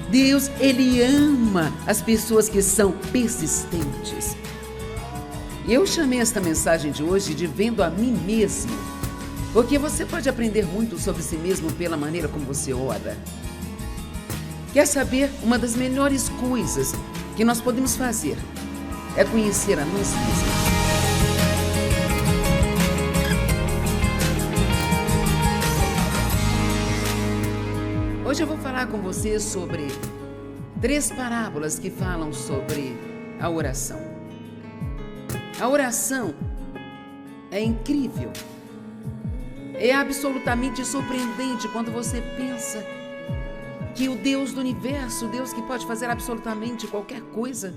Deus, Ele ama as pessoas que são persistentes. E eu chamei esta mensagem de hoje de Vendo a Mim Mesmo, porque você pode aprender muito sobre si mesmo pela maneira como você ora. Quer saber? Uma das melhores coisas que nós podemos fazer é conhecer a nós mesmos. Hoje eu vou falar com você sobre 3 parábolas que falam sobre a oração. A oração é incrível. É absolutamente surpreendente quando você pensa que o Deus do universo, o Deus que pode fazer absolutamente qualquer coisa,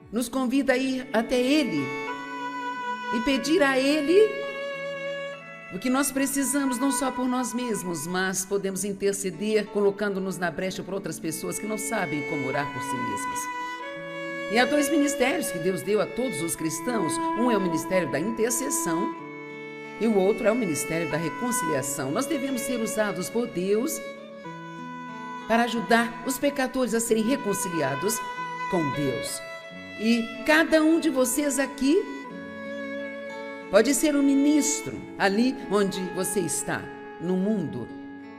nos convida a ir até Ele e pedir a Ele o que nós precisamos, não só por nós mesmos, mas podemos interceder colocando-nos na brecha por outras pessoas que não sabem como orar por si mesmas. E há 2 ministérios que Deus deu a todos os cristãos. Um é o ministério da intercessão e o outro é o ministério da reconciliação. Nós devemos ser usados por Deus para ajudar os pecadores a serem reconciliados com Deus. E cada um de vocês aqui pode ser um ministro ali onde você está, no mundo,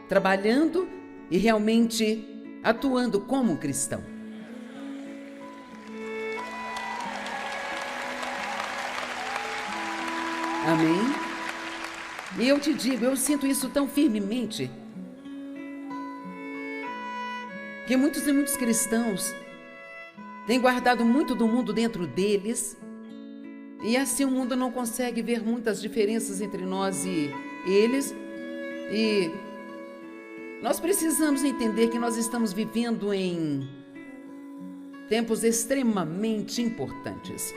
trabalhando e realmente atuando como um cristão. Amém? E eu te digo, eu sinto isso tão firmemente, que muitos e muitos cristãos têm guardado muito do mundo dentro deles, e assim o mundo não consegue ver muitas diferenças entre nós e eles. E nós precisamos entender que nós estamos vivendo em tempos extremamente importantes.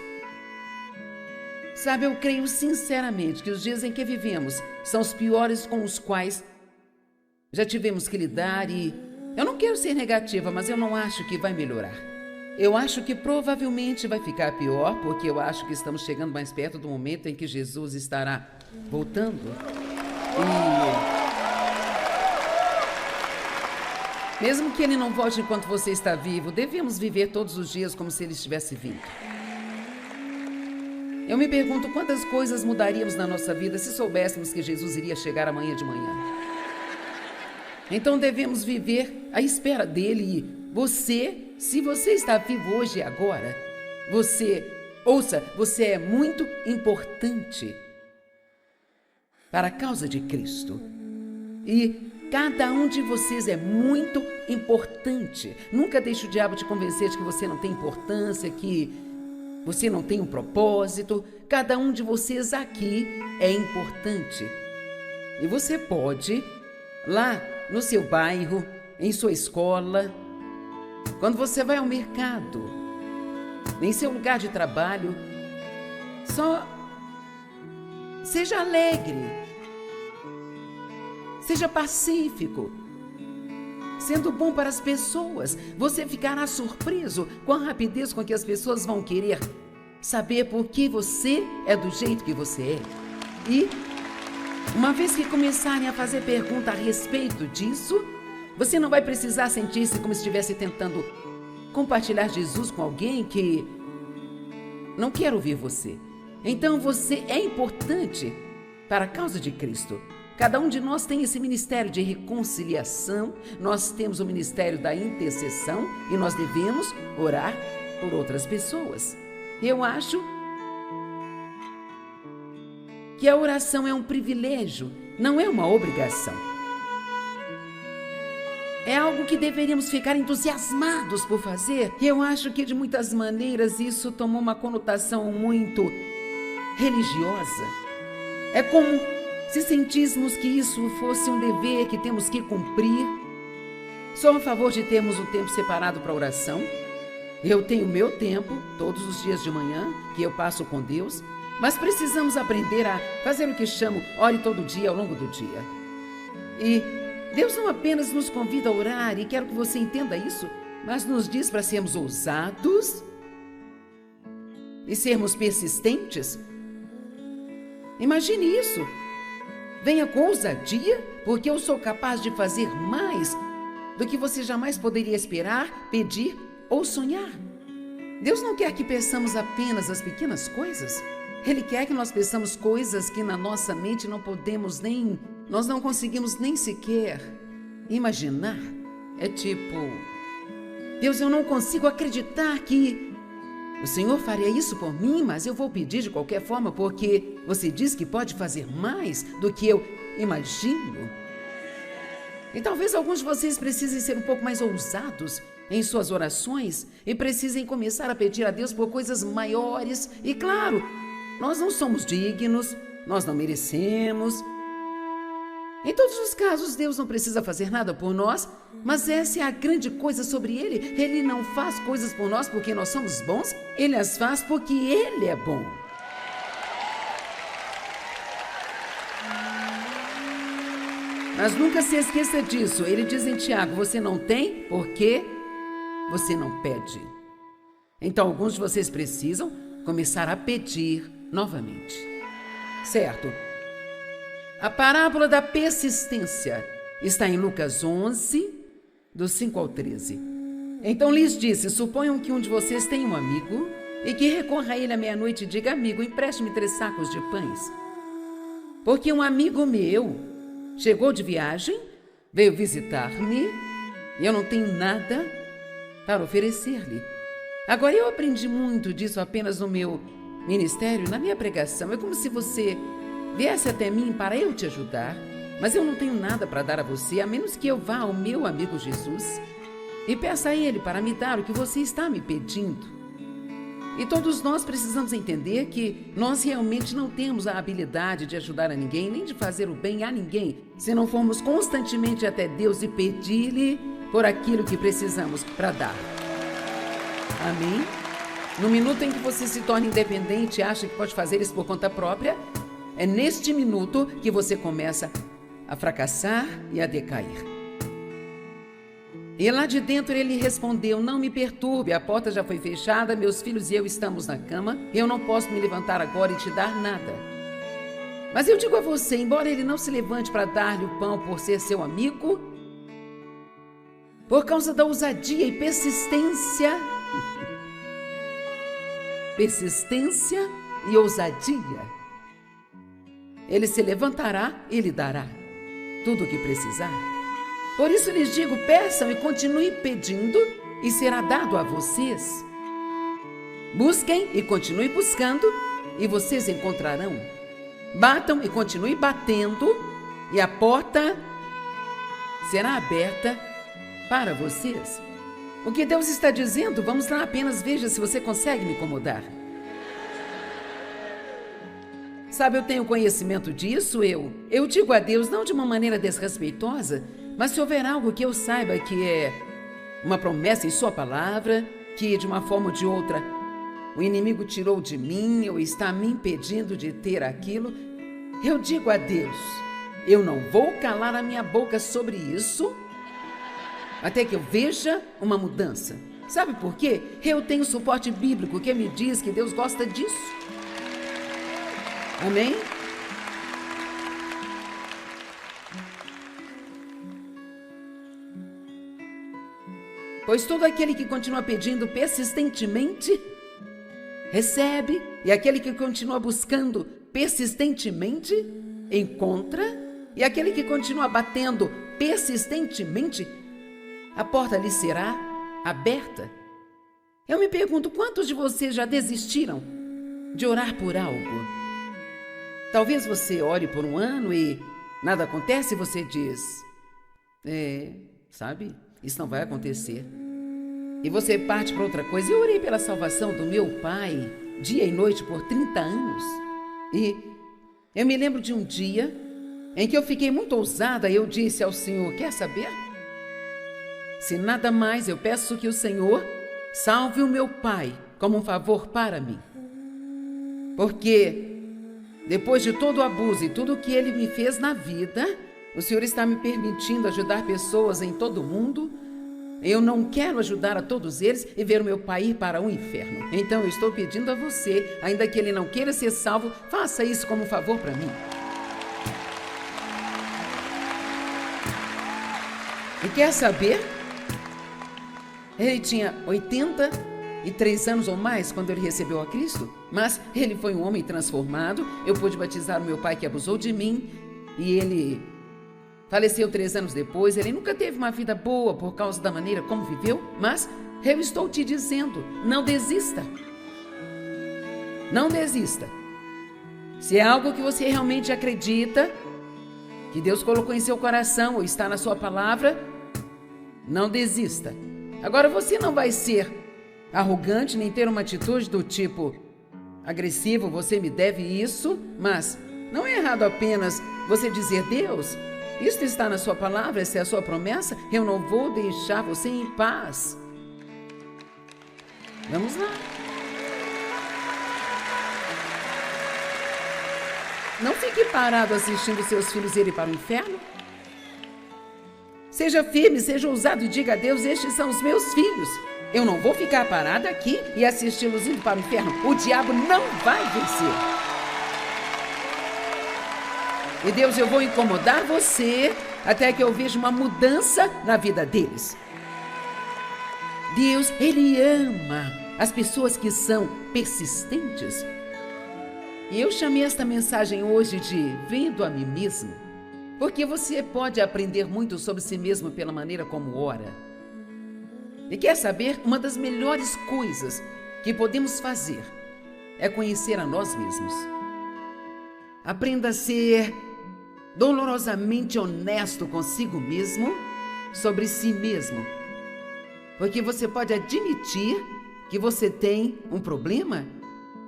Sabe, eu creio sinceramente que os dias em que vivemos são os piores com os quais já tivemos que lidar, e eu não quero ser negativa, mas eu não acho que vai melhorar. Eu acho que provavelmente vai ficar pior, porque eu acho que estamos chegando mais perto do momento em que Jesus estará voltando. E mesmo que Ele não volte enquanto você está vivo, devemos viver todos os dias como se Ele estivesse vindo. Eu me pergunto quantas coisas mudaríamos na nossa vida se soubéssemos que Jesus iria chegar amanhã de manhã. Então devemos viver à espera dele. E você, se você está vivo hoje e agora, você é muito importante para a causa de Cristo. E cada um de vocês é muito importante. Nunca deixe o diabo te convencer de que você não tem importância, que você não tem um propósito. Cada um de vocês aqui é importante. E você pode, lá no seu bairro, em sua escola, quando você vai ao mercado, em seu lugar de trabalho, só seja alegre, seja pacífico, sendo bom para as pessoas. Você ficará surpreso com a rapidez com que as pessoas vão querer saber por que você é do jeito que você é. E uma vez que começarem a fazer pergunta a respeito disso, você não vai precisar sentir-se como se estivesse tentando compartilhar Jesus com alguém que não quer ouvir você. Então você é importante para a causa de Cristo. Cada um de nós tem esse ministério de reconciliação, nós temos o ministério da intercessão e nós devemos orar por outras pessoas. Eu acho que a oração é um privilégio, não é uma obrigação. É algo que deveríamos ficar entusiasmados por fazer. E eu acho que de muitas maneiras isso tomou uma conotação muito religiosa. É como se sentíssemos que isso fosse um dever que temos que cumprir. Sou a favor de termos um tempo separado para oração. Eu tenho o meu tempo, todos os dias de manhã, que eu passo com Deus, mas precisamos aprender a fazer o que chamo ore todo dia ao longo do dia. E Deus não apenas nos convida a orar, e quero que você entenda isso, mas nos diz para sermos ousados e sermos persistentes. Imagine isso. Venha com ousadia, porque eu sou capaz de fazer mais do que você jamais poderia esperar, pedir ou sonhar. Deus não quer que peçamos apenas as pequenas coisas. Ele quer que nós peçamos coisas que na nossa mente nós não conseguimos nem sequer imaginar. É tipo, Deus, eu não consigo acreditar que o Senhor faria isso por mim, mas eu vou pedir de qualquer forma porque você diz que pode fazer mais do que eu imagino. E talvez alguns de vocês precisem ser um pouco mais ousados em suas orações e precisem começar a pedir a Deus por coisas maiores. E claro, nós não somos dignos, nós não merecemos. Em todos os casos, Deus não precisa fazer nada por nós, mas essa é a grande coisa sobre Ele. Ele não faz coisas por nós porque nós somos bons, Ele as faz porque Ele é bom. Mas nunca se esqueça disso. Ele diz em Tiago, você não tem porque você não pede. Então, alguns de vocês precisam começar a pedir novamente. Certo? A parábola da persistência está em Lucas 11, do 5 ao 13. Então lhes disse, suponham que um de vocês tenha um amigo e que recorra a ele à meia-noite e diga, amigo, empreste-me 3 sacos de pães. Porque um amigo meu chegou de viagem, veio visitar-me e eu não tenho nada para oferecer-lhe. Agora, eu aprendi muito disso apenas no meu ministério, na minha pregação. É como se você viesse até mim para eu te ajudar, mas eu não tenho nada para dar a você, a menos que eu vá ao meu amigo Jesus e peça a ele para me dar o que você está me pedindo. E todos nós precisamos entender que nós realmente não temos a habilidade de ajudar a ninguém, nem de fazer o bem a ninguém, se não formos constantemente até Deus e pedir-lhe por aquilo que precisamos para dar. Amém? No minuto em que você se torna independente e acha que pode fazer isso por conta própria, é neste minuto que você começa a fracassar e a decair. E lá de dentro ele respondeu, não me perturbe, a porta já foi fechada, meus filhos e eu estamos na cama, eu não posso me levantar agora e te dar nada. Mas eu digo a você, embora ele não se levante para dar-lhe o pão por ser seu amigo, por causa da ousadia e persistência e ousadia, ele se levantará e lhe dará tudo o que precisar. Por isso lhes digo, peçam e continue pedindo e será dado a vocês. Busquem e continue buscando e vocês encontrarão. Batam e continue batendo e a porta será aberta para vocês. O que Deus está dizendo? Vamos lá, apenas veja se você consegue me incomodar. Sabe, eu tenho conhecimento disso, eu digo a Deus não de uma maneira desrespeitosa, mas se houver algo que eu saiba que é uma promessa em sua palavra, que de uma forma ou de outra o inimigo tirou de mim ou está me impedindo de ter aquilo, eu digo a Deus, eu não vou calar a minha boca sobre isso até que eu veja uma mudança. Sabe por quê? Eu tenho suporte bíblico que me diz que Deus gosta disso. Amém? Pois todo aquele que continua pedindo persistentemente, recebe, e aquele que continua buscando persistentemente, encontra, e aquele que continua batendo persistentemente, a porta lhe será aberta. Eu me pergunto, quantos de vocês já desistiram de orar por algo? Talvez você ore por um ano e nada acontece e você diz, sabe, isso não vai acontecer. E você parte para outra coisa. Eu orei pela salvação do meu pai, dia e noite, por 30 anos. E eu me lembro de um dia em que eu fiquei muito ousada e eu disse ao Senhor, quer saber? Se nada mais, eu peço que o Senhor salve o meu pai como um favor para mim. Porque depois de todo o abuso e tudo o que ele me fez na vida, o Senhor está me permitindo ajudar pessoas em todo o mundo. Eu não quero ajudar a todos eles e ver o meu pai ir para o inferno. Então eu estou pedindo a você, ainda que ele não queira ser salvo, faça isso como um favor para mim. E quer saber? Ele tinha 83 anos ou mais quando ele recebeu a Cristo, mas ele foi um homem transformado. Eu pude batizar o meu pai que abusou de mim e ele faleceu 3 anos depois. Ele nunca teve uma vida boa por causa da maneira como viveu, mas eu estou te dizendo, não desista. Não desista. Se é algo que você realmente acredita, que Deus colocou em seu coração ou está na sua palavra, não desista. Agora, você não vai ser arrogante nem ter uma atitude do tipo agressivo, você me deve isso, mas não é errado apenas você dizer, Deus, isto está na sua palavra, essa é a sua promessa, eu não vou deixar você em paz. Vamos lá. Não fique parado assistindo seus filhos irem para o inferno. Seja firme, seja ousado e diga a Deus, estes são os meus filhos. Eu não vou ficar parada aqui e assisti-los indo para o inferno. O diabo não vai vencer. E Deus, eu vou incomodar você até que eu veja uma mudança na vida deles. Deus, Ele ama as pessoas que são persistentes. E eu chamei esta mensagem hoje de Vendo a Mim Mesmo, porque você pode aprender muito sobre si mesmo pela maneira como ora. E quer saber? Uma das melhores coisas que podemos fazer é conhecer a nós mesmos. Aprenda a ser dolorosamente honesto consigo mesmo sobre si mesmo. Porque você pode admitir que você tem um problema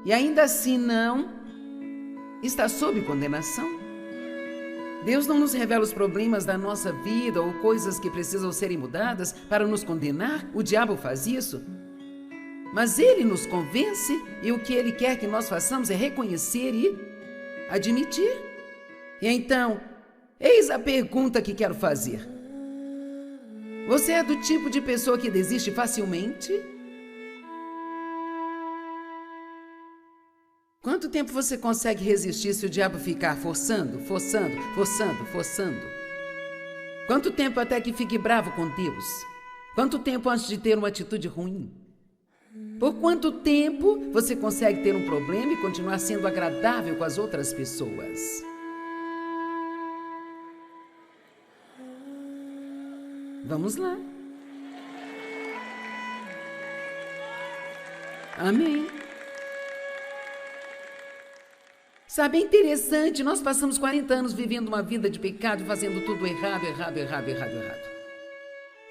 e ainda assim não está sob condenação. Deus não nos revela os problemas da nossa vida ou coisas que precisam serem mudadas para nos condenar. O diabo faz isso. Mas Ele nos convence e o que Ele quer que nós façamos é reconhecer e admitir. E então, eis a pergunta que quero fazer. Você é do tipo de pessoa que desiste facilmente? Quanto tempo você consegue resistir se o diabo ficar forçando? Quanto tempo até que fique bravo com Deus? Quanto tempo antes de ter uma atitude ruim? Por quanto tempo você consegue ter um problema e continuar sendo agradável com as outras pessoas? Vamos lá. Amém. Sabe, é interessante, nós passamos 40 anos vivendo uma vida de pecado, fazendo tudo errado.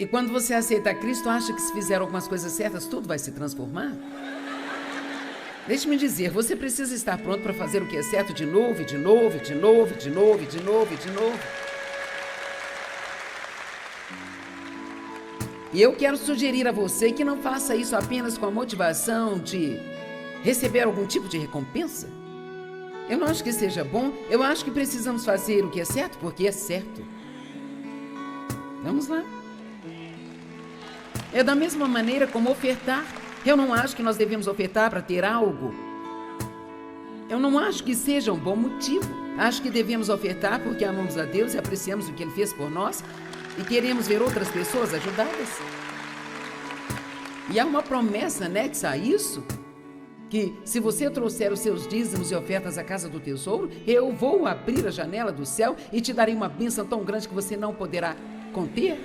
E quando você aceita Cristo, acha que se fizer algumas coisas certas, tudo vai se transformar? Deixe-me dizer, você precisa estar pronto para fazer o que é certo de novo. E eu quero sugerir a você que não faça isso apenas com a motivação de receber algum tipo de recompensa. Eu não acho que seja bom, eu acho que precisamos fazer o que é certo, porque é certo. Vamos lá. É da mesma maneira como ofertar. Eu não acho que nós devemos ofertar para ter algo. Eu não acho que seja um bom motivo. Acho que devemos ofertar porque amamos a Deus e apreciamos o que Ele fez por nós e queremos ver outras pessoas ajudadas. E há uma promessa anexa a isso, que se você trouxer os seus dízimos e ofertas à casa do tesouro, eu vou abrir a janela do céu e te darei uma bênção tão grande que você não poderá conter.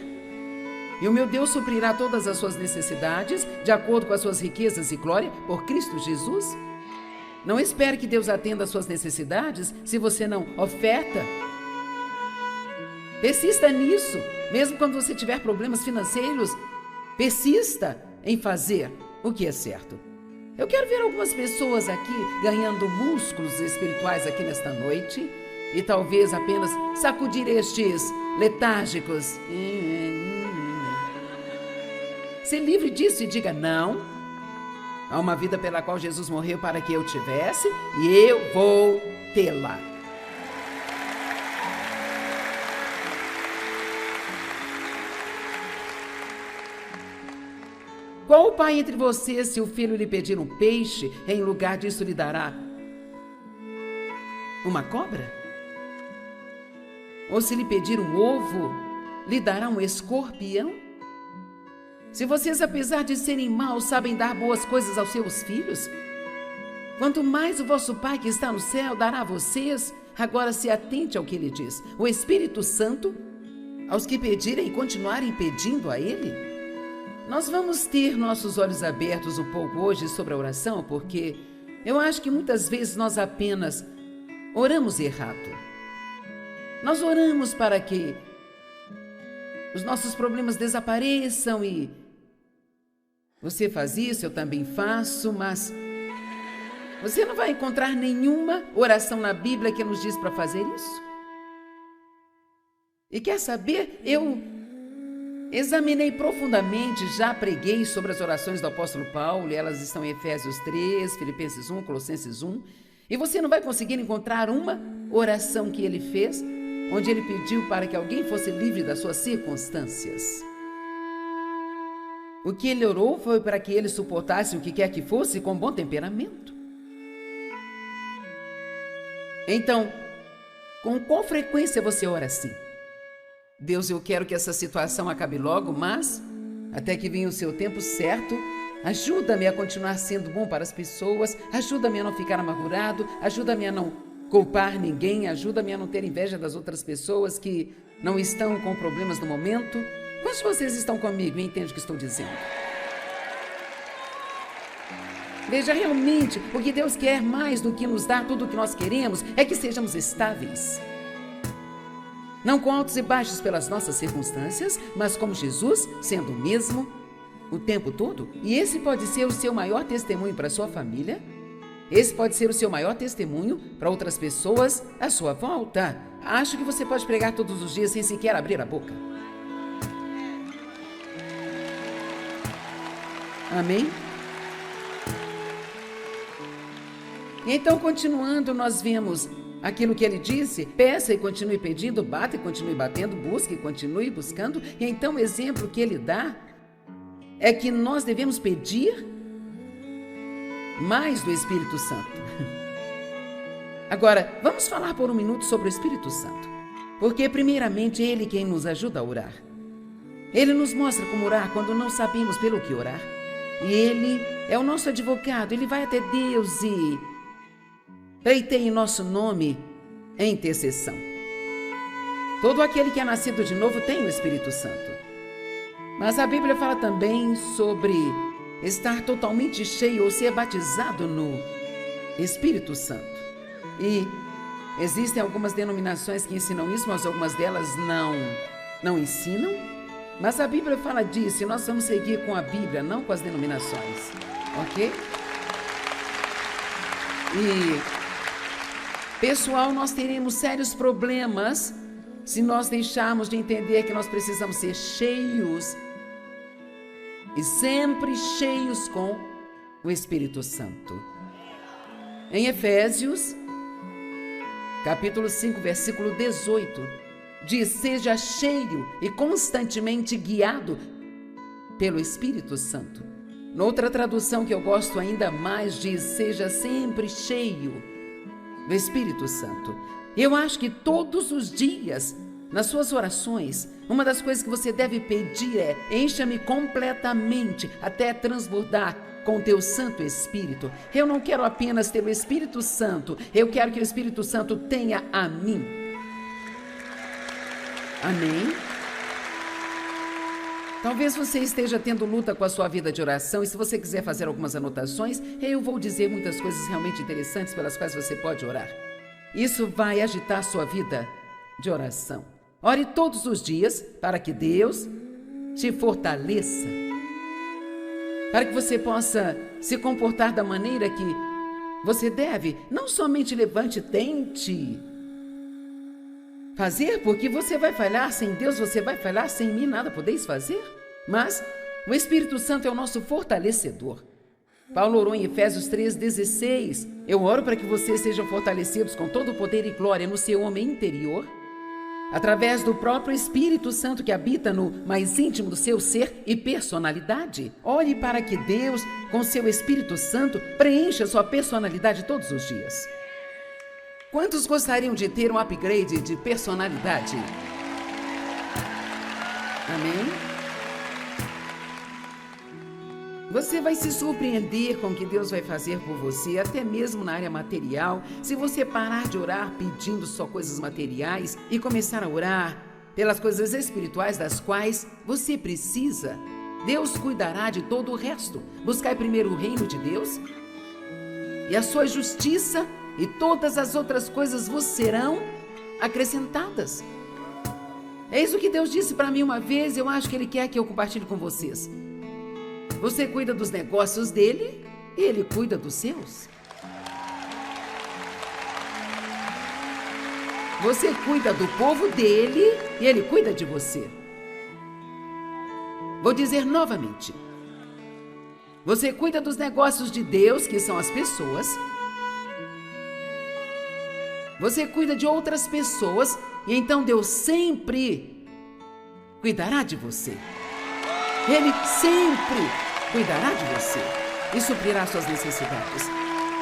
E o meu Deus suprirá todas as suas necessidades, de acordo com as suas riquezas e glória, por Cristo Jesus. Não espere que Deus atenda às suas necessidades se você não oferta. Persista nisso, mesmo quando você tiver problemas financeiros, persista em fazer o que é certo. Eu quero ver algumas pessoas aqui ganhando músculos espirituais aqui nesta noite e talvez apenas sacudir estes letárgicos. Se livre disso e diga não. Há uma vida pela qual Jesus morreu para que eu tivesse e eu vou tê-la. Qual o pai entre vocês, se o filho lhe pedir um peixe, em lugar disso lhe dará uma cobra? Ou se lhe pedir um ovo, lhe dará um escorpião? Se vocês, apesar de serem maus, sabem dar boas coisas aos seus filhos, quanto mais o vosso Pai que está no céu dará a vocês. Agora se atente ao que ele diz. O Espírito Santo, aos que pedirem e continuarem pedindo a ele. Nós vamos ter nossos olhos abertos um pouco hoje sobre a oração, porque eu acho que muitas vezes nós apenas oramos errado. Nós oramos para que os nossos problemas desapareçam e você faz isso, eu também faço, mas você não vai encontrar nenhuma oração na Bíblia que nos diz para fazer isso. E quer saber? Eu examinei profundamente, já preguei sobre as orações do apóstolo Paulo, e elas estão em Efésios 3, Filipenses 1, Colossenses 1, e você não vai conseguir encontrar uma oração que ele fez, onde ele pediu para que alguém fosse livre das suas circunstâncias. O que ele orou foi para que ele suportasse o que quer que fosse com bom temperamento. Então, com qual frequência você ora assim? Deus, eu quero que essa situação acabe logo, mas até que venha o seu tempo certo, ajuda-me a continuar sendo bom para as pessoas, ajuda-me a não ficar amargurado, ajuda-me a não culpar ninguém, ajuda-me a não ter inveja das outras pessoas que não estão com problemas no momento. Quantos de vocês estão comigo e entendem o que estou dizendo? Veja, realmente, o que Deus quer mais do que nos dar tudo o que nós queremos é que sejamos estáveis. Não com altos e baixos pelas nossas circunstâncias, mas como Jesus, sendo o mesmo o tempo todo. E esse pode ser o seu maior testemunho para a sua família. Esse pode ser o seu maior testemunho para outras pessoas à sua volta. Acho que você pode pregar todos os dias sem sequer abrir a boca. Amém? Então, continuando, nós vemos aquilo que ele disse: peça e continue pedindo, bata e continue batendo, busque e continue buscando. E então o exemplo que ele dá é que nós devemos pedir mais do Espírito Santo. Agora, vamos falar por um minuto sobre o Espírito Santo, porque primeiramente é ele quem nos ajuda a orar. Ele nos mostra como orar quando não sabemos pelo que orar. E ele é o nosso advogado, ele vai até Deus e pleiteia em nosso nome em intercessão. Todo aquele que é nascido de novo tem o Espírito Santo. Mas a Bíblia fala também sobre estar totalmente cheio ou ser batizado no Espírito Santo. E existem algumas denominações que ensinam isso, mas algumas delas não ensinam. Mas a Bíblia fala disso e nós vamos seguir com a Bíblia, não com as denominações. Ok? E pessoal, nós teremos sérios problemas se nós deixarmos de entender que nós precisamos ser cheios e sempre cheios com o Espírito Santo. Em Efésios, capítulo 5, versículo 18, diz: seja cheio e constantemente guiado pelo Espírito Santo. Noutra tradução que eu gosto ainda mais diz: seja sempre cheio do Espírito Santo. Eu acho que todos os dias, nas suas orações, uma das coisas que você deve pedir é: encha-me completamente até transbordar com o teu Santo Espírito. Eu não quero apenas ter o Espírito Santo, eu quero que o Espírito Santo tenha a mim. Amém? Talvez você esteja tendo luta com a sua vida de oração, e se você quiser fazer algumas anotações, eu vou dizer muitas coisas realmente interessantes pelas quais você pode orar. Isso vai agitar a sua vida de oração. Ore todos os dias para que Deus te fortaleça, para que você possa se comportar da maneira que você deve. Não somente levante e tente fazer, porque você vai falhar sem Deus, você vai falhar sem mim, nada podeis fazer. Mas o Espírito Santo é o nosso fortalecedor. Paulo orou em Efésios 3,16. Eu oro para que vocês sejam fortalecidos com todo o poder e glória no seu homem interior, através do próprio Espírito Santo que habita no mais íntimo do seu ser e personalidade. Ore para que Deus, com seu Espírito Santo, preencha sua personalidade todos os dias. Quantos gostariam de ter um upgrade de personalidade? Amém? Você vai se surpreender com o que Deus vai fazer por você, até mesmo na área material, se você parar de orar pedindo só coisas materiais e começar a orar pelas coisas espirituais das quais você precisa. Deus cuidará de todo o resto. Buscai primeiro o reino de Deus e a sua justiça, e todas as outras coisas vos serão acrescentadas. É isso que Deus disse para mim uma vez, eu acho que Ele quer que eu compartilhe com vocês. Você cuida dos negócios dele e ele cuida dos seus. Você cuida do povo dele e ele cuida de você. Vou dizer novamente. Você cuida dos negócios de Deus, que são as pessoas. Você cuida de outras pessoas e então Deus sempre cuidará de você. Ele sempre cuidará de você e suprirá suas necessidades.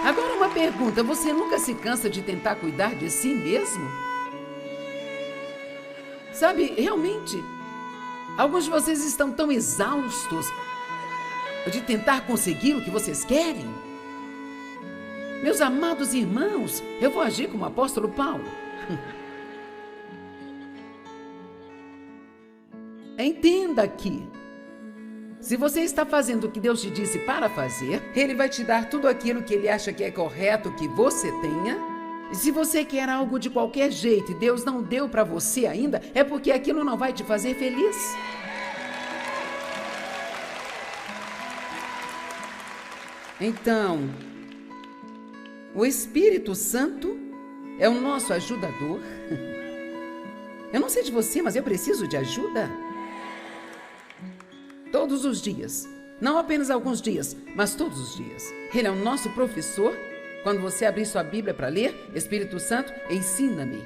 Agora uma pergunta, você nunca se cansa de tentar cuidar de si mesmo? Sabe, realmente, alguns de vocês estão tão exaustos de tentar conseguir o que vocês querem. Meus amados irmãos, eu vou agir como o apóstolo Paulo. Entenda aqui. Se você está fazendo o que Deus te disse para fazer, Ele vai te dar tudo aquilo que Ele acha que é correto que você tenha. E se você quer algo de qualquer jeito e Deus não deu para você ainda, é porque aquilo não vai te fazer feliz. Então, o Espírito Santo é o nosso ajudador. Eu não sei de você, mas eu preciso de ajuda. Todos os dias. Não apenas alguns dias, mas todos os dias. Ele é o nosso professor. Quando você abrir sua Bíblia para ler, Espírito Santo, ensina-me.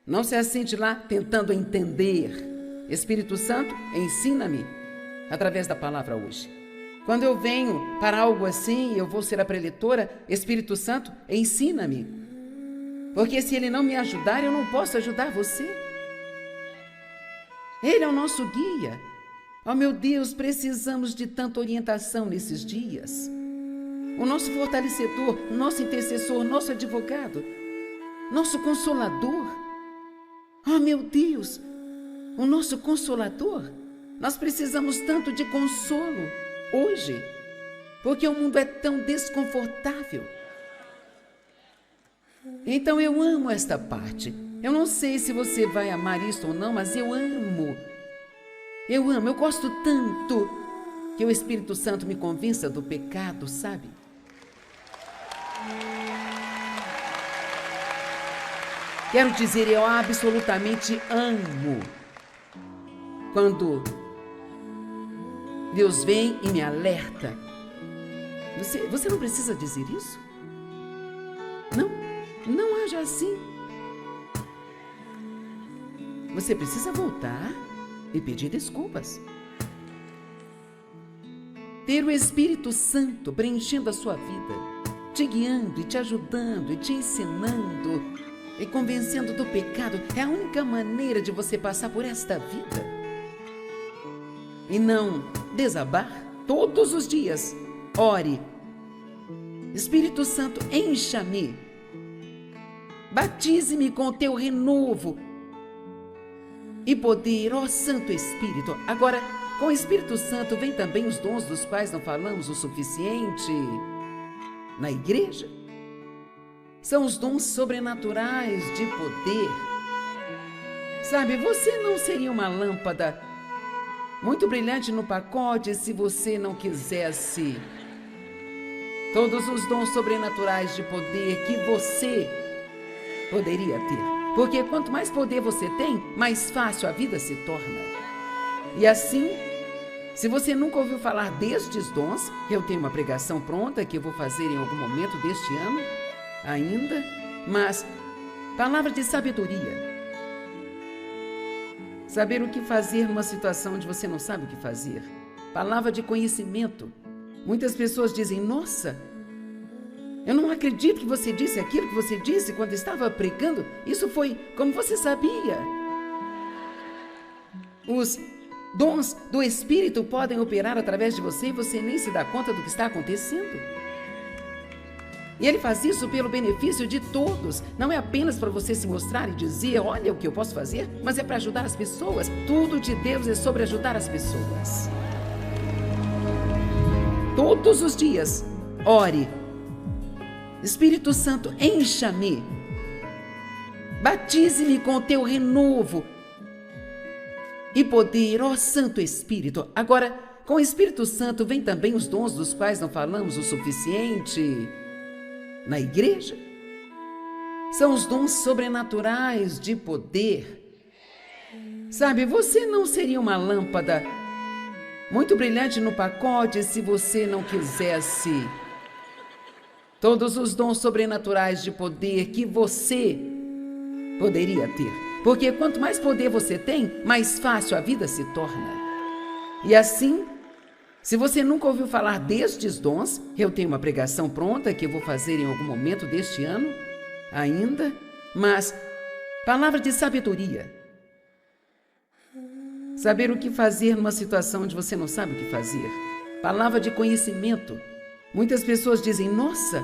Não se assente lá tentando entender. Espírito Santo, ensina-me através da palavra hoje. Quando eu venho para algo assim, eu vou ser a preletora, Espírito Santo, ensina-me. Porque se Ele não me ajudar, eu não posso ajudar você. Ele é o nosso guia. Oh, meu Deus, precisamos de tanta orientação nesses dias. O nosso fortalecedor, nosso intercessor, nosso advogado, nosso consolador. Oh, meu Deus, o nosso consolador. Nós precisamos tanto de consolo hoje, porque o mundo é tão desconfortável. Então eu amo esta parte. Eu não sei se você vai amar isso ou não, mas eu amo. Eu gosto tanto que o Espírito Santo me convença do pecado, sabe? Quero dizer, eu absolutamente amo quando Deus vem e me alerta. Você não precisa dizer isso? Não haja assim. Você precisa voltar e pedir desculpas. Ter o Espírito Santo preenchendo a sua vida, te guiando e te ajudando e te ensinando e convencendo do pecado, é a única maneira de você passar por esta vida. E não desabar todos os dias. Ore. Espírito Santo, encha-me. Batize-me com o teu renovo e poder, ó Santo Espírito. Agora, com o Espírito Santo vem também os dons dos quais não falamos o suficiente na igreja. São os dons sobrenaturais de poder. Sabe, você não seria uma lâmpada muito brilhante no pacote se você não quisesse todos os dons sobrenaturais de poder que você poderia ter. Porque quanto mais poder você tem, mais fácil a vida se torna. E assim, se você nunca ouviu falar destes dons, eu tenho uma pregação pronta que eu vou fazer em algum momento deste ano ainda, mas palavra de sabedoria. Saber o que fazer numa situação onde você não sabe o que fazer. Palavra de conhecimento. Muitas pessoas dizem, nossa, eu não acredito que você disse aquilo que você disse quando estava pregando. Isso foi como você sabia. Os dons do Espírito podem operar através de você e você nem se dá conta do que está acontecendo. E Ele faz isso pelo benefício de todos. Não é apenas para você se mostrar e dizer, olha o que eu posso fazer, mas é para ajudar as pessoas. Tudo de Deus é sobre ajudar as pessoas. Todos os dias, ore. Espírito Santo, encha-me. Batize-me com o teu renovo e poder, ó Santo Espírito. Agora, com o Espírito Santo vem também os dons dos quais não falamos o suficiente na igreja. São os dons sobrenaturais de poder. Sabe, você não seria uma lâmpada muito brilhante no pacote se você não quisesse todos os dons sobrenaturais de poder que você poderia ter. Porque quanto mais poder você tem, mais fácil a vida se torna. E assim, se você nunca ouviu falar destes dons, eu tenho uma pregação pronta que eu vou fazer em algum momento deste ano ainda, mas palavra de sabedoria. Saber o que fazer numa situação onde você não sabe o que fazer. Palavra de conhecimento. Muitas pessoas dizem, nossa,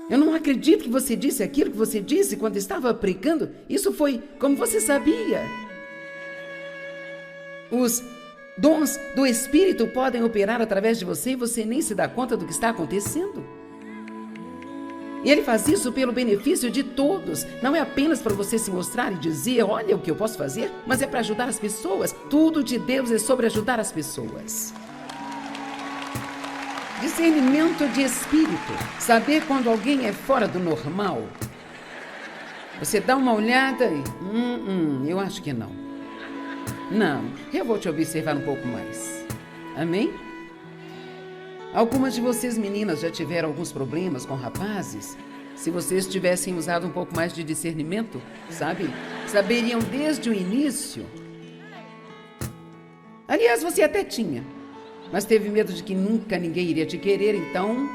eu não acredito que você disse aquilo que você disse quando estava pregando. Isso foi como você sabia. Os dons do Espírito podem operar através de você e você nem se dá conta do que está acontecendo. E Ele faz isso pelo benefício de todos. Não é apenas para você se mostrar e dizer, olha o que eu posso fazer, mas é para ajudar as pessoas. Tudo de Deus é sobre ajudar as pessoas. Discernimento de espírito. Saber quando alguém é fora do normal. Você dá uma olhada e... eu acho que não. Não, eu vou te observar um pouco mais. Amém? Algumas de vocês meninas já tiveram alguns problemas com rapazes. Se vocês tivessem usado um pouco mais de discernimento, sabe? Saberiam desde o início. Aliás, você até tinha. Mas teve medo de que nunca ninguém iria te querer, então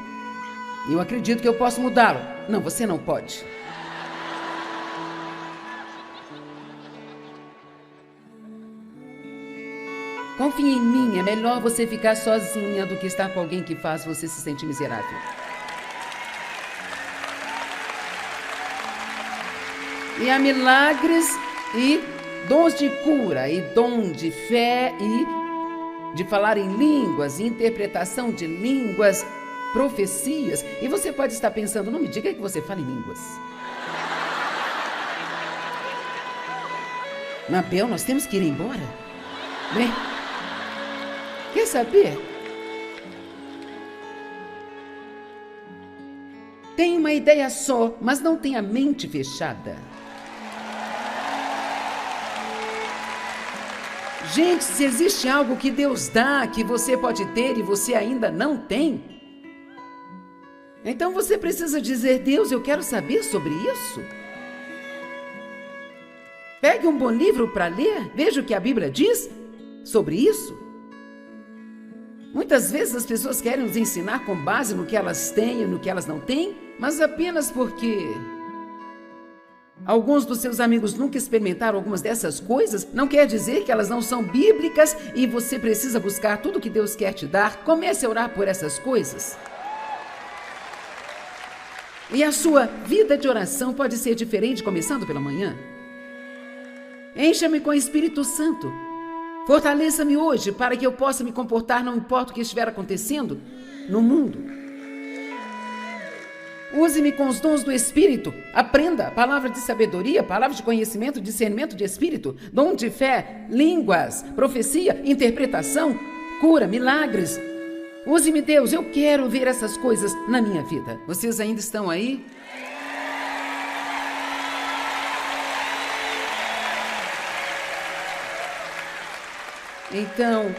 eu acredito que eu posso mudá-lo. Não, você não pode. Confie em mim, é melhor você ficar sozinha do que estar com alguém que faz você se sentir miserável. E há milagres e dons de cura, e dom de fé e de falar em línguas, interpretação de línguas, profecias. E você pode estar pensando, não me diga que você fala em línguas. Mabel, nós temos que ir embora. Bem, quer saber? Tem uma ideia só, mas não tem a mente fechada. Gente, se existe algo que Deus dá, que você pode ter e você ainda não tem, então você precisa dizer, Deus, eu quero saber sobre isso. Pegue um bom livro para ler, veja o que a Bíblia diz sobre isso. Muitas vezes as pessoas querem nos ensinar com base no que elas têm e no que elas não têm, mas apenas porque alguns dos seus amigos nunca experimentaram algumas dessas coisas, não quer dizer que elas não são bíblicas e você precisa buscar tudo que Deus quer te dar. Comece a orar por essas coisas. E a sua vida de oração pode ser diferente começando pela manhã. Encha-me com o Espírito Santo. Fortaleça-me hoje para que eu possa me comportar, não importa o que estiver acontecendo no mundo. Use-me com os dons do Espírito. Aprenda palavra de sabedoria, palavra de conhecimento, discernimento de espírito, dom de fé, línguas, profecia, interpretação, cura, milagres. Use-me, Deus, eu quero ver essas coisas na minha vida. Vocês ainda estão aí? Então,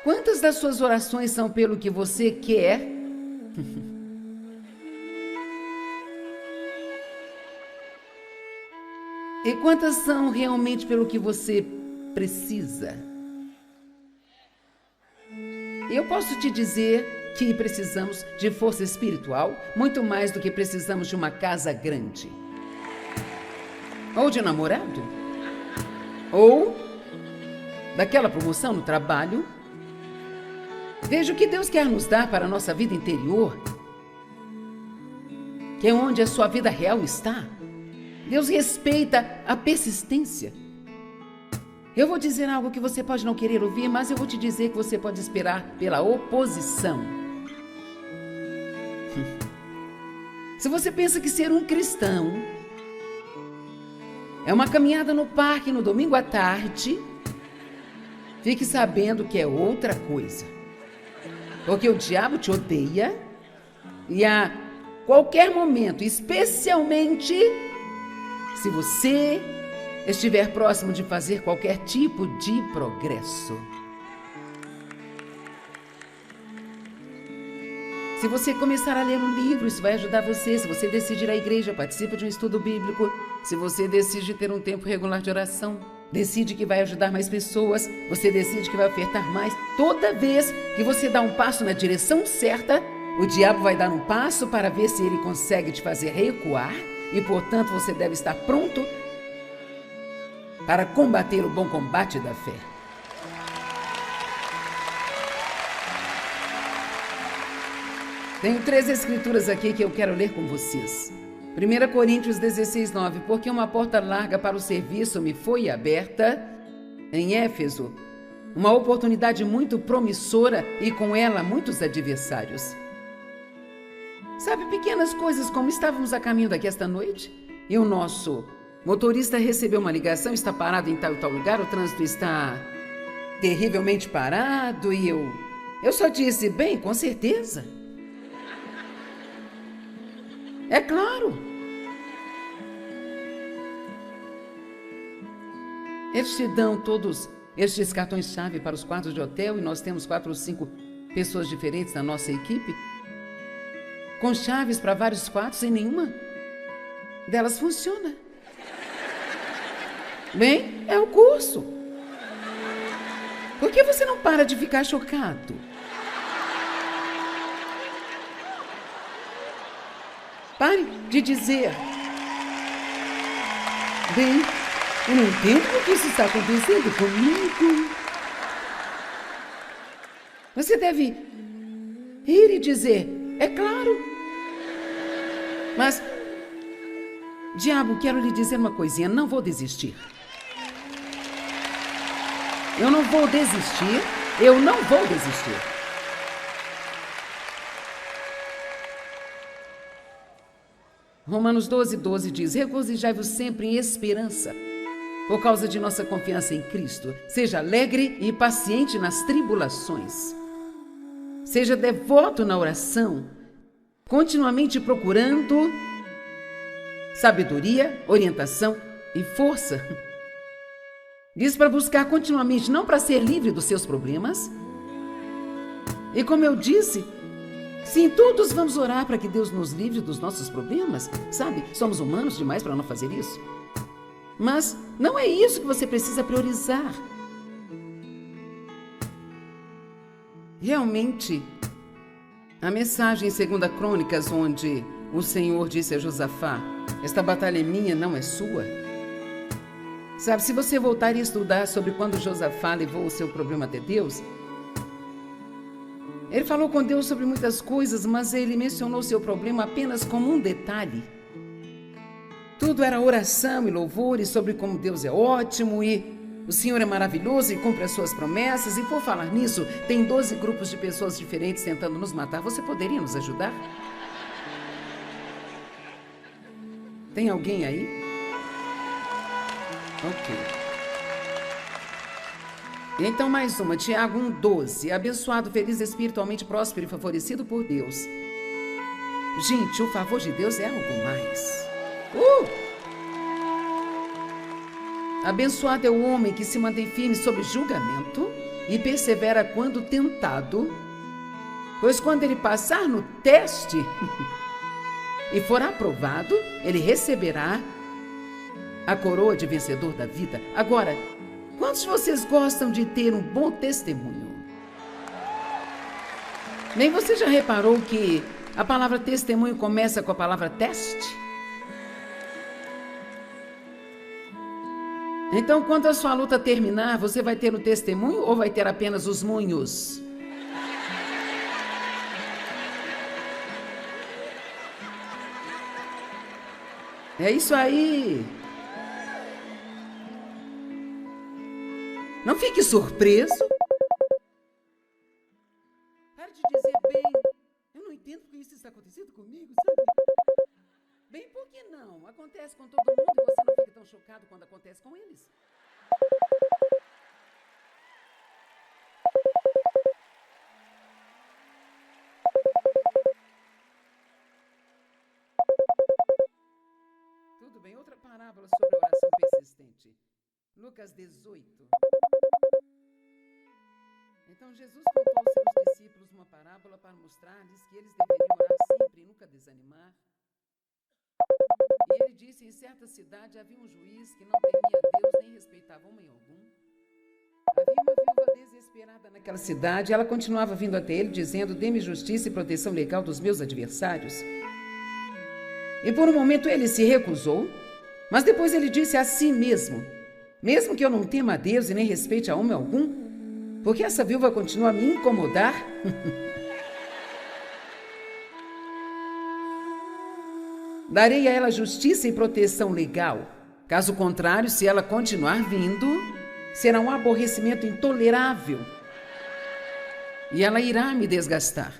quantas das suas orações são pelo que você quer? E quantas são realmente pelo que você precisa? Eu posso te dizer que precisamos de força espiritual muito mais do que precisamos de uma casa grande. Ou de um namorado. Ou daquela promoção no trabalho. Veja o que Deus quer nos dar para a nossa vida interior, que é onde a sua vida real está. Deus respeita a persistência. Eu vou dizer algo que você pode não querer ouvir, mas eu vou te dizer que você pode esperar pela oposição. Se você pensa que ser um cristão é uma caminhada no parque no domingo à tarde, fique sabendo que é outra coisa. Porque o diabo te odeia e a qualquer momento, especialmente se você estiver próximo de fazer qualquer tipo de progresso. Se você começar a ler um livro, isso vai ajudar você. Se você decidir ir à igreja, participa de um estudo bíblico. Se você decide ter um tempo regular de oração, decide que vai ajudar mais pessoas, você decide que vai ofertar mais. Toda vez que você dá um passo na direção certa, o diabo vai dar um passo para ver se ele consegue te fazer recuar e, portanto, você deve estar pronto para combater o bom combate da fé. Tenho 3 escrituras aqui que eu quero ler com vocês. 1 Coríntios 16, 9. Porque uma porta larga para o serviço me foi aberta em Éfeso, uma oportunidade muito promissora e com ela muitos adversários. Sabe, pequenas coisas como estávamos a caminho daqui esta noite e o nosso motorista recebeu uma ligação, está parado em tal e tal lugar, o trânsito está terrivelmente parado e eu só disse, bem, com certeza. É claro. Eles te dão todos estes cartões-chave para os quartos de hotel e nós temos 4 ou 5 pessoas diferentes na nossa equipe, com chaves para vários quartos e nenhuma delas funciona. Bem, é o curso. Por que você não para de ficar chocado? Pare de dizer, bem, eu não entendo o que isso está acontecendo comigo. Você deve ir e dizer, é claro. Mas, diabo, quero lhe dizer uma coisinha, não vou desistir. Eu não vou desistir, eu não vou desistir. Romanos 12, 12 diz, regozijai-vos sempre em esperança, por causa de nossa confiança em Cristo. Seja alegre e paciente nas tribulações. Seja devoto na oração, continuamente procurando sabedoria, orientação e força. Diz para buscar continuamente, não para ser livre dos seus problemas. E como eu disse, sim, todos vamos orar para que Deus nos livre dos nossos problemas, sabe? Somos humanos demais para não fazer isso. Mas não é isso que você precisa priorizar. Realmente, a mensagem em 2 Crônicas, onde o Senhor disse a Josafá, esta batalha é minha, não é sua. Sabe, se você voltar e estudar sobre quando Josafá levou o seu problema até Deus, ele falou com Deus sobre muitas coisas, mas ele mencionou seu problema apenas como um detalhe. Tudo era oração e louvor e sobre como Deus é ótimo e o Senhor é maravilhoso e cumpre as suas promessas. E por falar nisso, tem 12 grupos de pessoas diferentes tentando nos matar. Você poderia nos ajudar? Tem alguém aí? Ok. Então, mais uma, Tiago 1,12. Abençoado, feliz, espiritualmente próspero e favorecido por Deus. Gente, o favor de Deus é algo mais. Abençoado é o homem que se mantém firme sob julgamento e persevera quando tentado, pois quando ele passar no teste e for aprovado, ele receberá a coroa de vencedor da vida. Agora, quantos de vocês gostam de ter um bom testemunho? Nem você já reparou que a palavra testemunho começa com a palavra teste? Então, quando a sua luta terminar, você vai ter o testemunho ou vai ter apenas os munhos? É isso aí. Não fique surpreso. Pare de dizer, bem, eu não entendo porque isso está acontecendo comigo, sabe? Bem, por que não? Acontece com todo mundo e você não fica tão chocado quando acontece com eles. Tudo bem, outra parábola sobre a oração persistente. Lucas 18. Então Jesus contou aos seus discípulos uma parábola para mostrar-lhes que eles deveriam orar sempre e nunca desanimar. E ele disse, em certa cidade havia um juiz que não temia a Deus nem respeitava homem algum. Havia uma viúva desesperada naquela cidade e ela continuava vindo até ele dizendo, dê-me justiça e proteção legal dos meus adversários. E por um momento ele se recusou, mas depois ele disse a si mesmo, mesmo que eu não tema a Deus e nem respeite a homem algum, porque essa viúva continua a me incomodar? Darei a ela justiça e proteção legal. Caso contrário, se ela continuar vindo, será um aborrecimento intolerável. E ela irá me desgastar.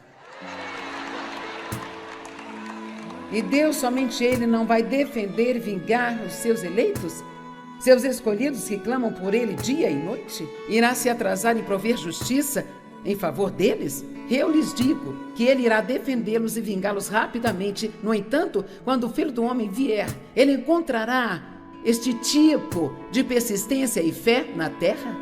E Deus, somente Ele, não vai defender e vingar os seus eleitos? Seus escolhidos que clamam por Ele dia e noite? Irá se atrasar em prover justiça em favor deles? Eu lhes digo que Ele irá defendê-los e vingá-los rapidamente. No entanto, quando o Filho do Homem vier, Ele encontrará este tipo de persistência e fé na terra?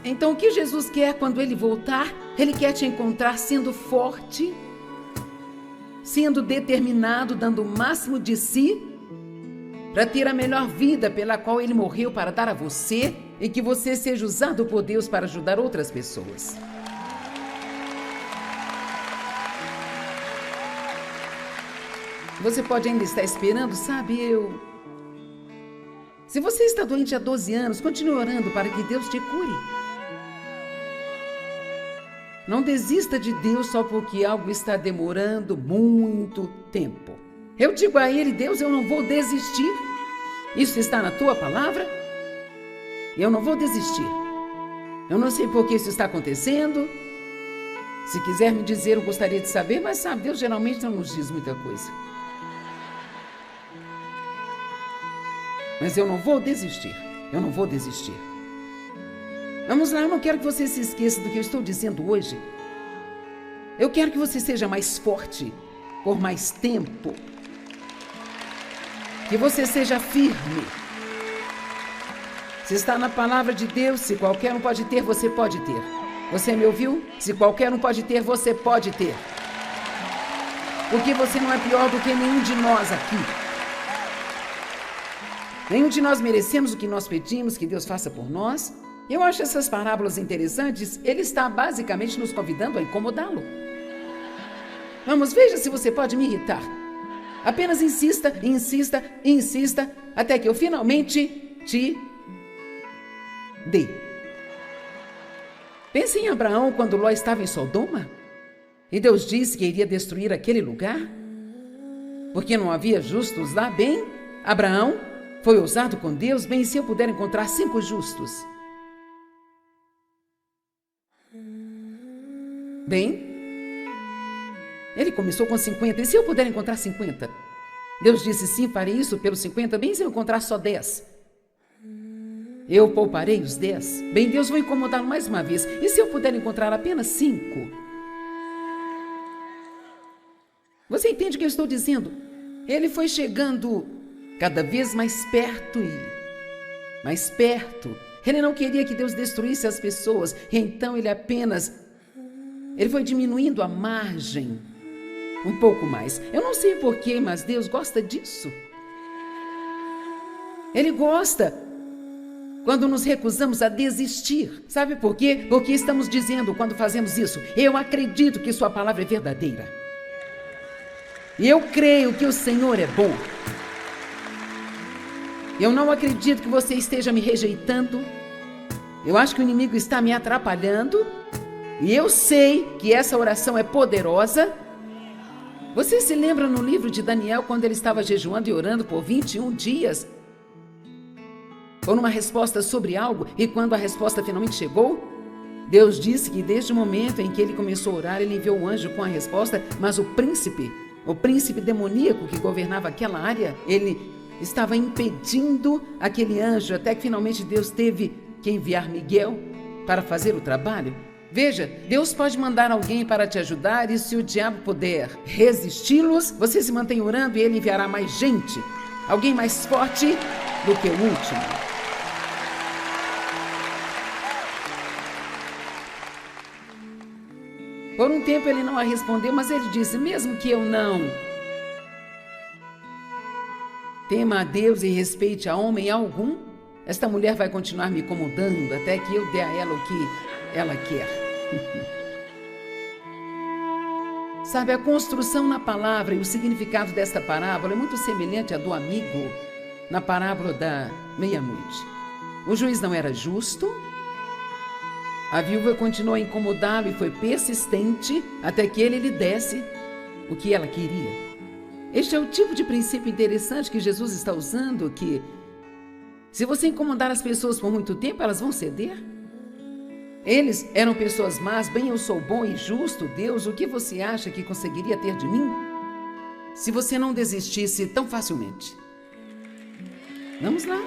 Então, o que Jesus quer quando Ele voltar? Ele quer te encontrar sendo forte, sendo determinado, dando o máximo de si, para ter a melhor vida pela qual Ele morreu para dar a você e que você seja usado por Deus para ajudar outras pessoas. Você pode ainda estar esperando, sabe, Se você está doente há 12 anos, continue orando para que Deus te cure. Não desista de Deus só porque algo está demorando muito tempo. Eu digo a Ele, Deus, eu não vou desistir. Isso está na Tua palavra? Eu não vou desistir. Eu não sei por que isso está acontecendo. Se quiser me dizer, eu gostaria de saber, mas sabe, Deus geralmente não nos diz muita coisa. Mas eu não vou desistir. Eu não vou desistir. Vamos lá, eu não quero que você se esqueça do que eu estou dizendo hoje. Eu quero que você seja mais forte por mais tempo. Que você seja firme. Se está na palavra de Deus, se qualquer um pode ter, você pode ter. Você me ouviu? Se qualquer um pode ter, você pode ter. Porque você não é pior do que nenhum de nós aqui. Nenhum de nós merecemos o que nós pedimos que Deus faça por nós. Eu acho essas parábolas interessantes. Ele está basicamente nos convidando a incomodá-lo. Vamos, veja se você pode me irritar. Apenas insista, insista, insista, até que eu finalmente te dê. Pense em Abraão quando Ló estava em Sodoma. E Deus disse que iria destruir aquele lugar. Porque não havia justos lá. Bem, Abraão foi ousado com Deus. Bem, se eu puder encontrar 5 justos. Bem, ele começou com 50, e se eu puder encontrar 50? Deus disse, sim, farei isso pelos 50, bem, se eu encontrar só 10? Eu pouparei os 10. Bem, Deus, vou incomodá-lo mais uma vez, e se eu puder encontrar apenas 5? Você entende o que eu estou dizendo? Ele foi chegando cada vez mais perto e mais perto. Ele não queria que Deus destruísse as pessoas, então ele foi diminuindo a margem um pouco mais. Eu não sei porquê, mas Deus gosta disso. Ele gosta quando nos recusamos a desistir. Sabe por quê? Porque estamos dizendo, quando fazemos isso, eu acredito que Sua palavra é verdadeira. E eu creio que o Senhor é bom. Eu não acredito que você esteja me rejeitando. Eu acho que o inimigo está me atrapalhando. E eu sei que essa oração é poderosa. Você se lembra no livro de Daniel, quando ele estava jejuando e orando por 21 dias? Por uma resposta sobre algo, e quando a resposta finalmente chegou, Deus disse que desde o momento em que ele começou a orar, ele enviou o anjo com a resposta, mas o príncipe demoníaco que governava aquela área, ele estava impedindo aquele anjo, até que finalmente Deus teve que enviar Miguel para fazer o trabalho. Veja, Deus pode mandar alguém para te ajudar, e se o diabo puder resisti-los, você se mantém orando e ele enviará mais gente, alguém mais forte do que o último. Por um tempo ele não a respondeu, mas ele disse, mesmo que eu não tema a Deus e respeite a homem algum, esta mulher vai continuar me incomodando até que eu dê a ela o que ela quer. Sabe, a construção na palavra e o significado desta parábola é muito semelhante à do amigo na parábola da meia-noite. O juiz não era justo, a viúva continuou a incomodá-lo e foi persistente até que ele lhe desse o que ela queria. Este é o tipo de princípio interessante que Jesus está usando, que se você incomodar as pessoas por muito tempo, elas vão ceder. Eles eram pessoas más, bem, eu sou bom e justo, Deus, o que você acha que conseguiria ter de mim? Se você não desistisse tão facilmente. Vamos lá.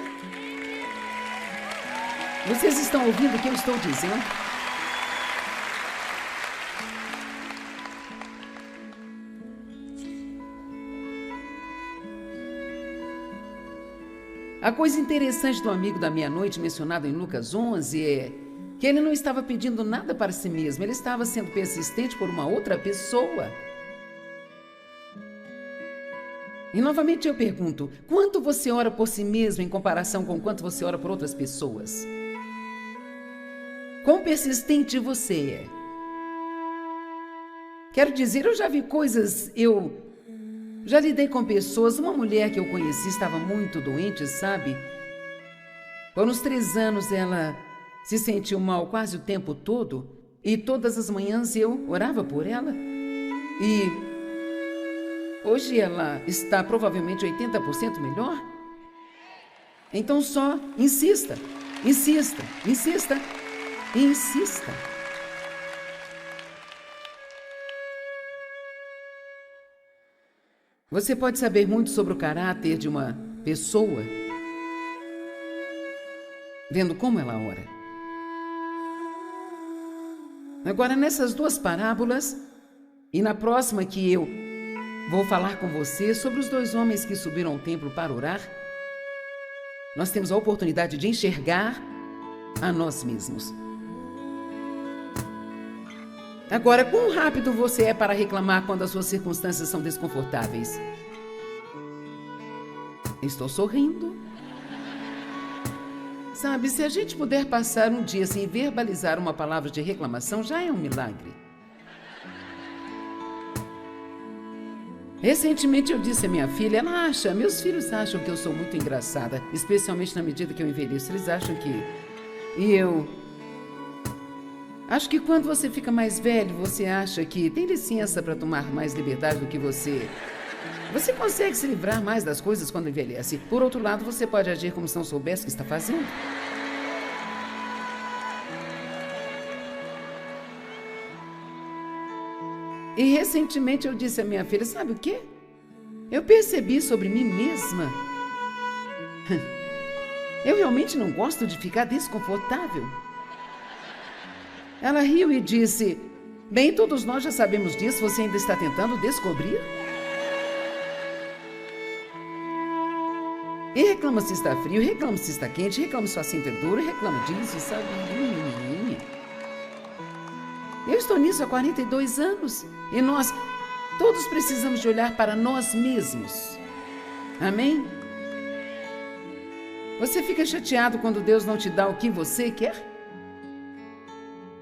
Vocês estão ouvindo o que eu estou dizendo? A coisa interessante do amigo da meia-noite mencionado em Lucas 11 é que ele não estava pedindo nada para si mesmo, ele estava sendo persistente por uma outra pessoa. E novamente eu pergunto, quanto você ora por si mesmo em comparação com quanto você ora por outras pessoas? Quão persistente você é? Quero dizer, eu já vi coisas, eu já lidei com pessoas, uma mulher que eu conheci estava muito doente, sabe? Por uns 3 anos ela se sentiu mal quase o tempo todo e todas as manhãs eu orava por ela. E hoje ela está provavelmente 80% melhor. Então só insista, insista, insista e insista. Você pode saber muito sobre o caráter de uma pessoa vendo como ela ora. Agora, nessas 2 parábolas, e na próxima que eu vou falar com você sobre os 2 homens que subiram ao templo para orar, nós temos a oportunidade de enxergar a nós mesmos. Agora, quão rápido você é para reclamar quando as suas circunstâncias são desconfortáveis? Estou sorrindo. Sabe, se a gente puder passar um dia sem verbalizar uma palavra de reclamação, já é um milagre. Recentemente eu disse à minha filha, meus filhos acham que eu sou muito engraçada, especialmente na medida que eu envelheço, eles acham que... E eu acho que quando você fica mais velho, você acha que tem licença para tomar mais liberdade do que você... Você consegue se livrar mais das coisas quando envelhece. Por outro lado, você pode agir como se não soubesse o que está fazendo. E recentemente eu disse à minha filha, sabe o quê? Eu percebi sobre mim mesma. Eu realmente não gosto de ficar desconfortável. Ela riu e disse, bem, todos nós já sabemos disso, você ainda está tentando descobrir? E reclama se está frio, reclama se está quente, reclama se sua cinta é dura, reclama disso, sabe? Eu estou nisso há 42 anos e nós todos precisamos de olhar para nós mesmos. Amém? Você fica chateado quando Deus não te dá o que você quer?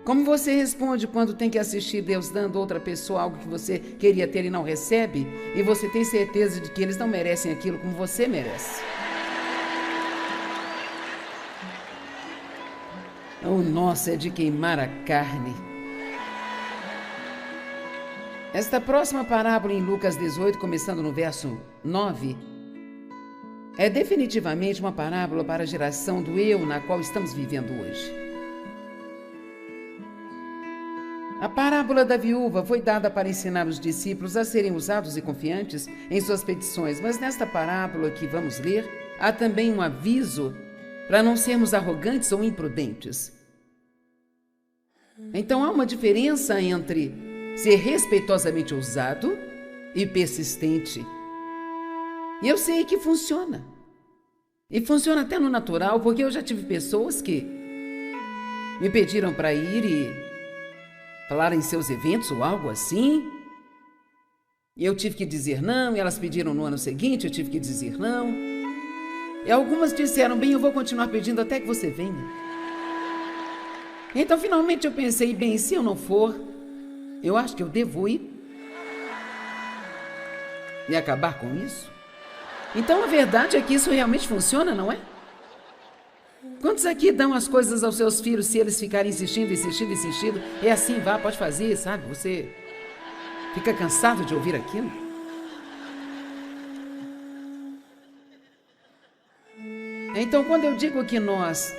Como você responde quando tem que assistir Deus dando a outra pessoa algo que você queria ter e não recebe? E você tem certeza de que eles não merecem aquilo como você merece? O nosso é de queimar a carne. Esta próxima parábola em Lucas 18, começando no verso 9, é definitivamente uma parábola para a geração do eu na qual estamos vivendo hoje. A parábola da viúva foi dada para ensinar os discípulos a serem ousados e confiantes em suas petições, mas nesta parábola que vamos ler, há também um aviso para não sermos arrogantes ou imprudentes. Então há uma diferença entre ser respeitosamente ousado e persistente. E eu sei que funciona. E funciona até no natural, porque eu já tive pessoas que me pediram para ir e falar em seus eventos ou algo assim. E eu tive que dizer não, e elas pediram no ano seguinte, eu tive que dizer não. E algumas disseram, bem, eu vou continuar pedindo até que você venha. Então, finalmente eu pensei, bem, se eu não for, eu acho que eu devo ir e acabar com isso. Então, a verdade é que isso realmente funciona, não é? Quantos aqui dão as coisas aos seus filhos se eles ficarem insistindo? É assim, vá, pode fazer, sabe? Você fica cansado de ouvir aquilo? Então, quando eu digo que nós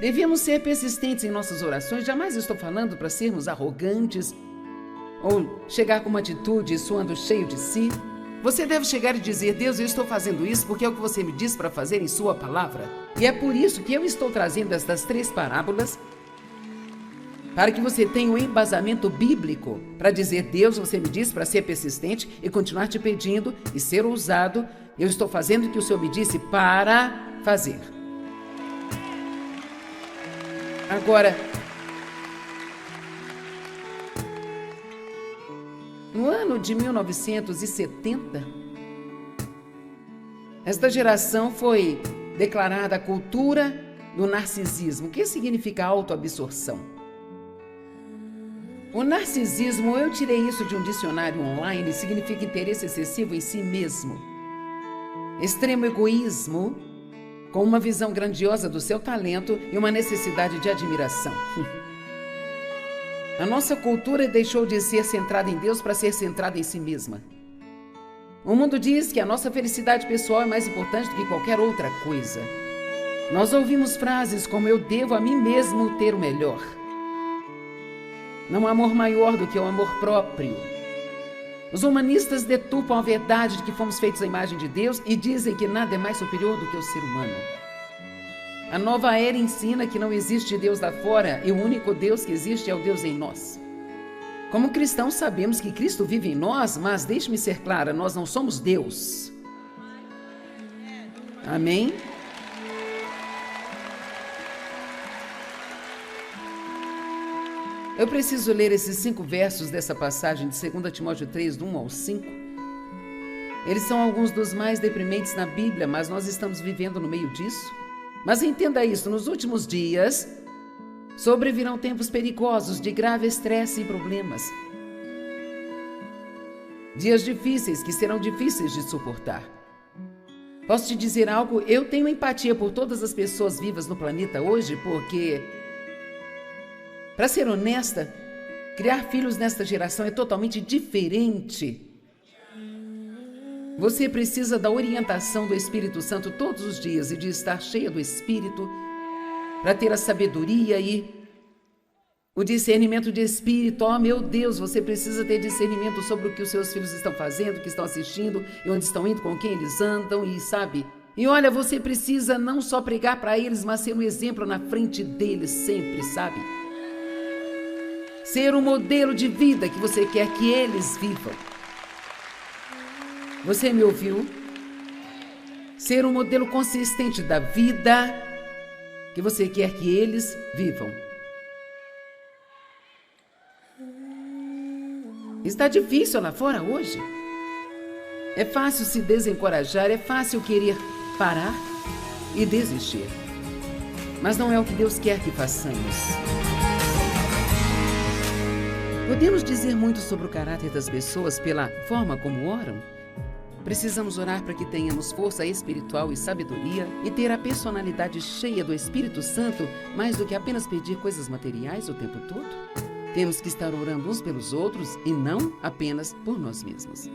devíamos ser persistentes em nossas orações, jamais estou falando para sermos arrogantes ou chegar com uma atitude soando cheio de si. Você deve chegar e dizer, Deus, eu estou fazendo isso porque é o que você me diz para fazer em sua palavra. E é por isso que eu estou trazendo estas 3 parábolas, para que você tenha um embasamento bíblico para dizer, Deus, você me disse para ser persistente e continuar te pedindo e ser ousado. Eu estou fazendo o que o Senhor me disse para fazer. Agora, no ano de 1970, esta geração foi declarada a cultura do narcisismo. O que significa autoabsorção? O narcisismo, eu tirei isso de um dicionário online, significa interesse excessivo em si mesmo. Extremo egoísmo, com uma visão grandiosa do seu talento e uma necessidade de admiração. A nossa cultura deixou de ser centrada em Deus para ser centrada em si mesma. O mundo diz que a nossa felicidade pessoal é mais importante do que qualquer outra coisa. Nós ouvimos frases como eu devo a mim mesmo ter o melhor. Não há amor maior do que o amor próprio. Os humanistas deturpam a verdade de que fomos feitos à imagem de Deus e dizem que nada é mais superior do que o ser humano. A nova era ensina que não existe Deus lá fora e o único Deus que existe é o Deus em nós. Como cristãos sabemos que Cristo vive em nós, mas deixe-me ser clara, nós não somos Deus. Amém? Eu preciso ler esses 5 versos dessa passagem de 2 Timóteo 3, do 1 ao 5. Eles são alguns dos mais deprimentes na Bíblia, mas nós estamos vivendo no meio disso. Mas entenda isso, nos últimos dias sobrevirão tempos perigosos de grave estresse e problemas. Dias difíceis que serão difíceis de suportar. Posso te dizer algo? Eu tenho empatia por todas as pessoas vivas no planeta hoje, porque, para ser honesta, criar filhos nesta geração é totalmente diferente. Você precisa da orientação do Espírito Santo todos os dias e de estar cheia do Espírito para ter a sabedoria e o discernimento de espírito. Oh, meu Deus, você precisa ter discernimento sobre o que os seus filhos estão fazendo, o que estão assistindo e onde estão indo, com quem eles andam e sabe. E olha, você precisa não só pregar para eles, mas ser um exemplo na frente deles sempre, sabe? Ser um modelo de vida que você quer que eles vivam. Você me ouviu? Ser um modelo consistente da vida que você quer que eles vivam. Está difícil lá fora hoje. É fácil se desencorajar, é fácil querer parar e desistir. Mas não é o que Deus quer que façamos. Podemos dizer muito sobre o caráter das pessoas pela forma como oram? Precisamos orar para que tenhamos força espiritual e sabedoria e ter a personalidade cheia do Espírito Santo, mais do que apenas pedir coisas materiais o tempo todo? Temos que estar orando uns pelos outros e não apenas por nós mesmos.